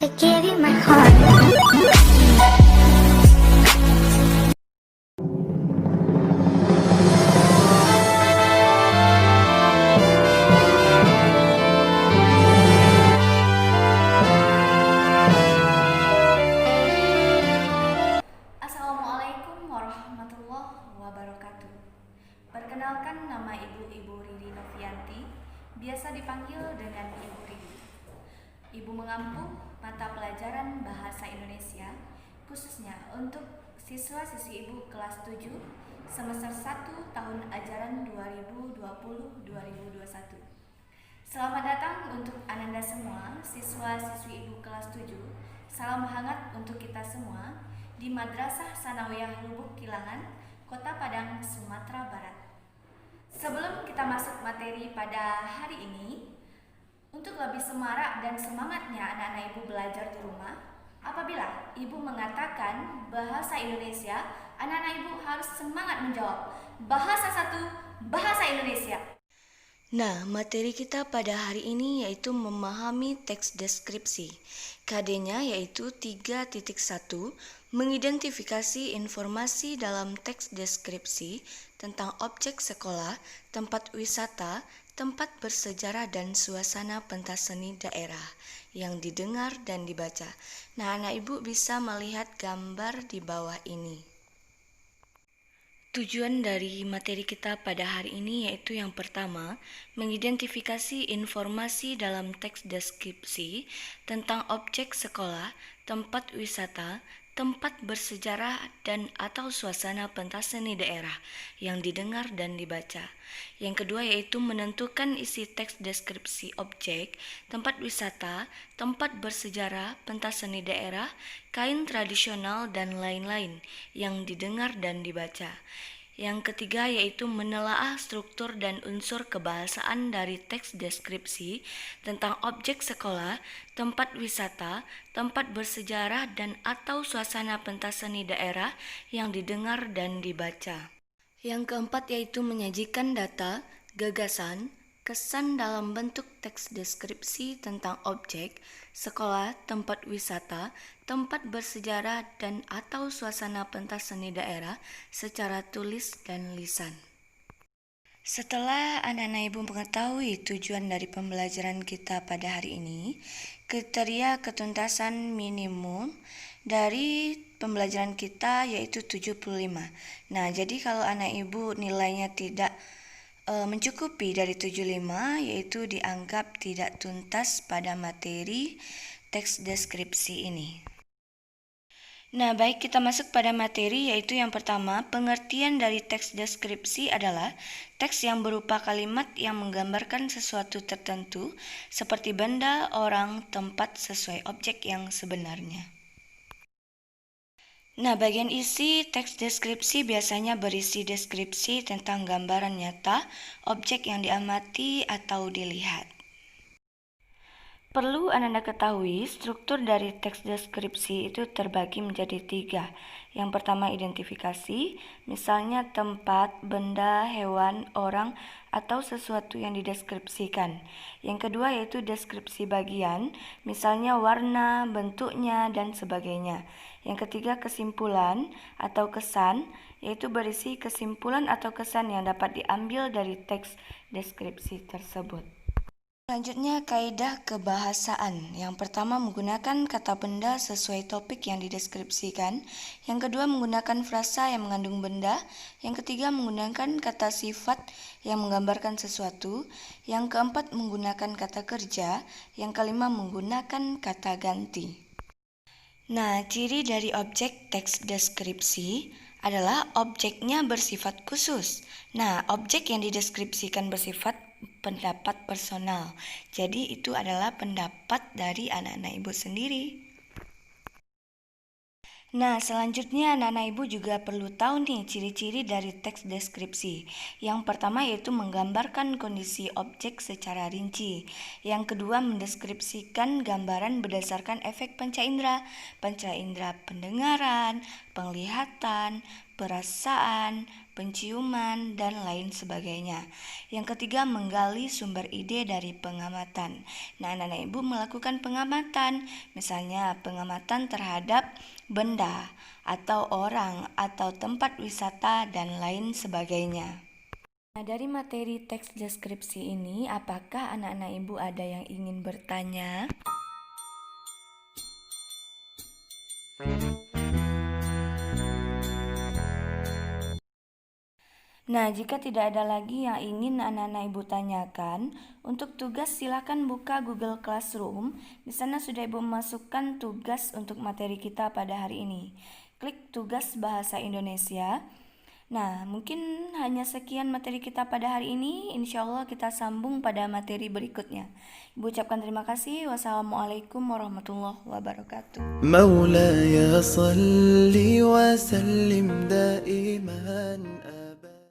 I gave you my heart. Assalamualaikum warahmatullahi wabarakatuh. Perkenalkan, nama Ibu Riri Novianti, biasa dipanggil dengan Ibu Riri. Ibu mengampu mata pelajaran Bahasa Indonesia khususnya untuk siswa-siswi Ibu kelas 7 semester 1 tahun ajaran 2020-2021. Selamat datang untuk Ananda semua, siswa-siswi Ibu kelas 7. Salam hangat untuk kita semua di Madrasah Sanawiyah Lubuk Kilangan, Kota Padang, Sumatera Barat. Sebelum kita masuk materi pada hari ini, untuk lebih semarak dan semangatnya anak-anak Ibu belajar di rumah, apabila Ibu mengatakan bahasa Indonesia, anak-anak Ibu harus semangat menjawab bahasa satu, bahasa Indonesia. Nah, materi kita pada hari ini yaitu memahami teks deskripsi. KD-nya yaitu 3.1, mengidentifikasi informasi dalam teks deskripsi tentang objek sekolah, tempat wisata, tempat bersejarah dan suasana pentas seni daerah yang didengar dan dibaca. Nah, anak ibu bisa melihat gambar di bawah ini. Tujuan dari materi kita pada hari ini yaitu yang pertama, mengidentifikasi informasi dalam teks deskripsi tentang objek sekolah, tempat wisata, tempat bersejarah dan atau suasana pentas seni daerah yang didengar dan dibaca. Yang kedua yaitu menentukan isi teks deskripsi objek, tempat wisata, tempat bersejarah, pentas seni daerah, kain tradisional dan lain-lain yang didengar dan dibaca. Yang ketiga yaitu menelaah struktur dan unsur kebahasaan dari teks deskripsi tentang objek sekolah, tempat wisata, tempat bersejarah dan atau suasana pentas seni daerah yang didengar dan dibaca. Yang keempat yaitu menyajikan data, gagasan, kesan dalam bentuk teks deskripsi tentang objek, sekolah, tempat wisata, tempat bersejarah dan atau suasana pentas seni daerah secara tulis dan lisan. Setelah anak-anak ibu mengetahui tujuan dari pembelajaran kita pada hari ini, kriteria ketuntasan minimum dari pembelajaran kita yaitu 75. Nah, jadi kalau anak ibu nilainya tidak mencukupi dari 75, yaitu dianggap tidak tuntas pada materi teks deskripsi ini. Nah, baik, kita masuk pada materi, yaitu yang pertama, pengertian dari teks deskripsi adalah teks yang berupa kalimat yang menggambarkan sesuatu tertentu seperti benda, orang, tempat sesuai objek yang sebenarnya. Nah, bagian isi teks deskripsi biasanya berisi deskripsi tentang gambaran nyata, objek yang diamati atau dilihat. Perlu Anda ketahui, struktur dari teks deskripsi itu terbagi menjadi 3. Yang pertama identifikasi, misalnya tempat, benda, hewan, orang, atau sesuatu yang dideskripsikan. Yang kedua yaitu deskripsi bagian, misalnya warna, bentuknya, dan sebagainya. Yang ketiga kesimpulan atau kesan, yaitu berisi kesimpulan atau kesan yang dapat diambil dari teks deskripsi tersebut. Selanjutnya, kaidah kebahasaan. Yang pertama menggunakan kata benda sesuai topik yang dideskripsikan. Yang kedua menggunakan frasa yang mengandung benda. Yang ketiga menggunakan kata sifat yang menggambarkan sesuatu. Yang keempat menggunakan kata kerja. Yang kelima menggunakan kata ganti. Nah, ciri dari objek teks deskripsi adalah objeknya bersifat khusus. Nah, objek yang dideskripsikan bersifat pendapat personal. Jadi itu adalah pendapat dari anak-anak ibu sendiri. Nah, selanjutnya anak-anak ibu juga perlu tahu nih ciri-ciri dari teks deskripsi. Yang pertama yaitu menggambarkan kondisi objek secara rinci. Yang kedua mendeskripsikan gambaran berdasarkan efek panca indera pendengaran, penglihatan, perasaan, penciuman, dan lain sebagainya. Yang ketiga, menggali sumber ide dari pengamatan. Nah, anak-anak ibu melakukan pengamatan, misalnya pengamatan terhadap benda, atau orang, atau tempat wisata, dan lain sebagainya. Nah, dari materi teks deskripsi ini, apakah anak-anak ibu ada yang ingin bertanya? Nah, jika tidak ada lagi yang ingin anak-anak ibu tanyakan, untuk tugas silakan buka Google Classroom. Di sana sudah ibu masukkan tugas untuk materi kita pada hari ini. Klik tugas bahasa Indonesia. Nah, mungkin hanya sekian materi kita pada hari ini. Insya Allah kita sambung pada materi berikutnya. Ibu ucapkan terima kasih. Wassalamualaikum warahmatullahi wabarakatuh. مولاي صل وسلم دائما